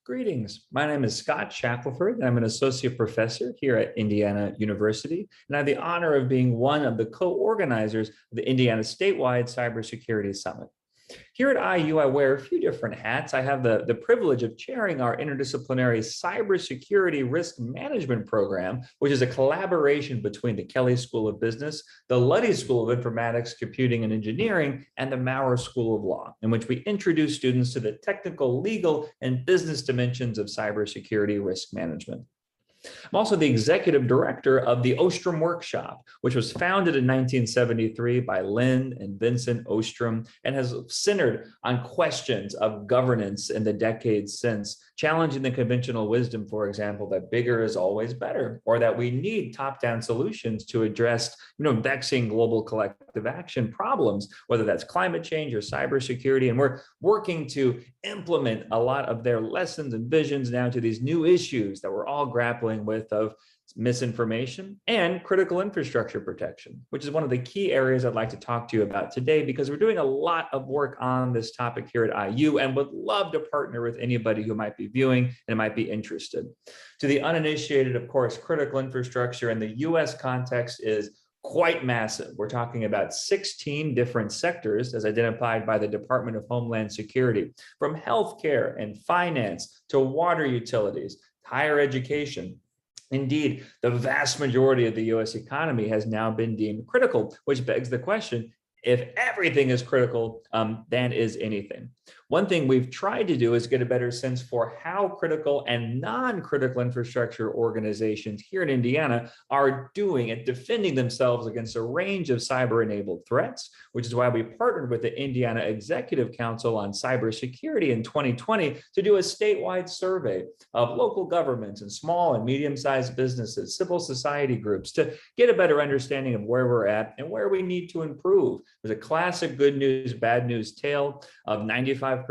Greetings. My name is Scott Shackelford, and I'm an associate professor here at Indiana University. And I have the honor of being one of the co-organizers of the Indiana Statewide Cybersecurity Summit. Here at IU, I wear a few different hats. I have the privilege of chairing our interdisciplinary cybersecurity risk management program, which is a collaboration between the Kelley School of Business, the Luddy School of Informatics, Computing, and Engineering, and the Maurer School of Law, in which we introduce students to the technical, legal, and business dimensions of cybersecurity risk management. I'm also the executive director of the Ostrom Workshop, which was founded in 1973 by Lynn and Vincent Ostrom and has centered on questions of governance in the decades since, challenging the conventional wisdom, for example, that bigger is always better, or that we need top-down solutions to address, vexing global collective action problems, whether that's climate change or cybersecurity. And we're working to implement a lot of their lessons and visions now to these new issues that we're all grappling with of misinformation and critical infrastructure protection, which is one of the key areas I'd like to talk to you about today, because we're doing a lot of work on this topic here at IU and would love to partner with anybody who might be viewing and might be interested. To the uninitiated, of course, critical infrastructure in the US context is quite massive. We're talking about 16 different sectors as identified by the Department of Homeland Security, from healthcare and finance to water utilities, higher education. Indeed, the vast majority of the US economy has now been deemed critical, which begs the question, if everything is critical, then is anything. One thing we've tried to do is get a better sense for how critical and non-critical infrastructure organizations here in Indiana are doing at defending themselves against a range of cyber-enabled threats, which is why we partnered with the Indiana Executive Council on Cybersecurity in 2020 to do a statewide survey of local governments and small and medium-sized businesses, civil society groups, to get a better understanding of where we're at and where we need to improve. There's a classic good news, bad news tale of 95%,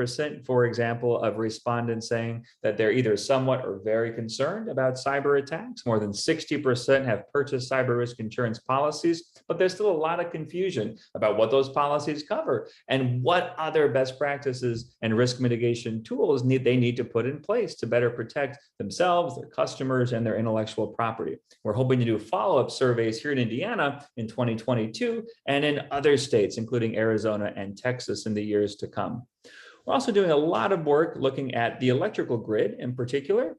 for example, of respondents saying that they're either somewhat or very concerned about cyber attacks. More than 60% have purchased cyber risk insurance policies, but there's still a lot of confusion about what those policies cover and what other best practices and risk mitigation tools they need to put in place to better protect themselves, their customers, and their intellectual property. We're hoping to do follow-up surveys here in Indiana in 2022 and in other states, including Arizona and Texas, in the years to come. We're also doing a lot of work looking at the electrical grid in particular,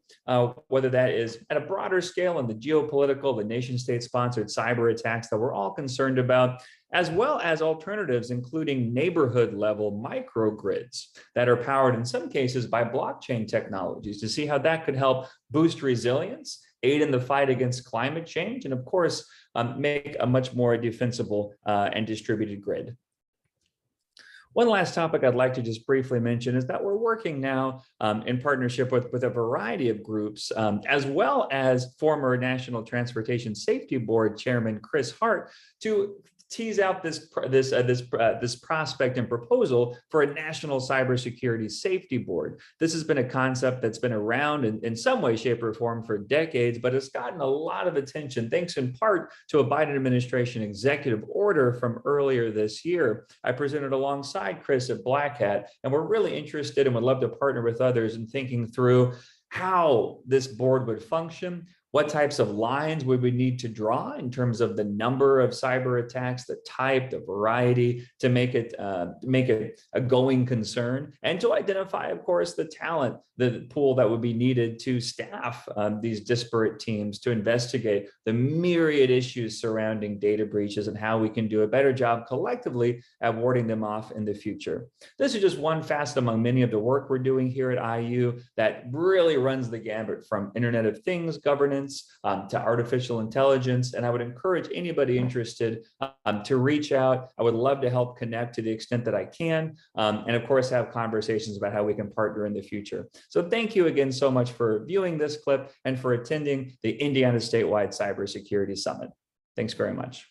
whether that is at a broader scale in the geopolitical, the nation-state sponsored cyber attacks that we're all concerned about, as well as alternatives, including neighborhood level microgrids that are powered in some cases by blockchain technologies, to see how that could help boost resilience, aid in the fight against climate change, and of course, make a much more defensible and distributed grid. One last topic I'd like to just briefly mention is that we're working now in partnership with a variety of groups, as well as former National Transportation Safety Board Chairman Chris Hart, to tease out this prospect and proposal for a national cybersecurity safety board. This has been a concept that's been around in some way, shape, or form for decades, but it's gotten a lot of attention thanks in part to a Biden administration executive order from earlier this year. I presented alongside Chris at Black Hat, and we're really interested and would love to partner with others in thinking through how this board would function, what types of lines would we need to draw in terms of the number of cyber attacks, the type, the variety, to make it a going concern, and to identify, of course, the talent, the pool that would be needed to staff these disparate teams to investigate the myriad issues surrounding data breaches and how we can do a better job collectively at warding them off in the future. This is just one facet among many of the work we're doing here at IU that really runs the gambit from Internet of Things governance to artificial intelligence. And I would encourage anybody interested to reach out. I would love to help connect to the extent that I can, and of course have conversations about how we can partner in the future. So thank you again so much for viewing this clip and for attending the Indiana Statewide Cybersecurity Summit. Thanks very much.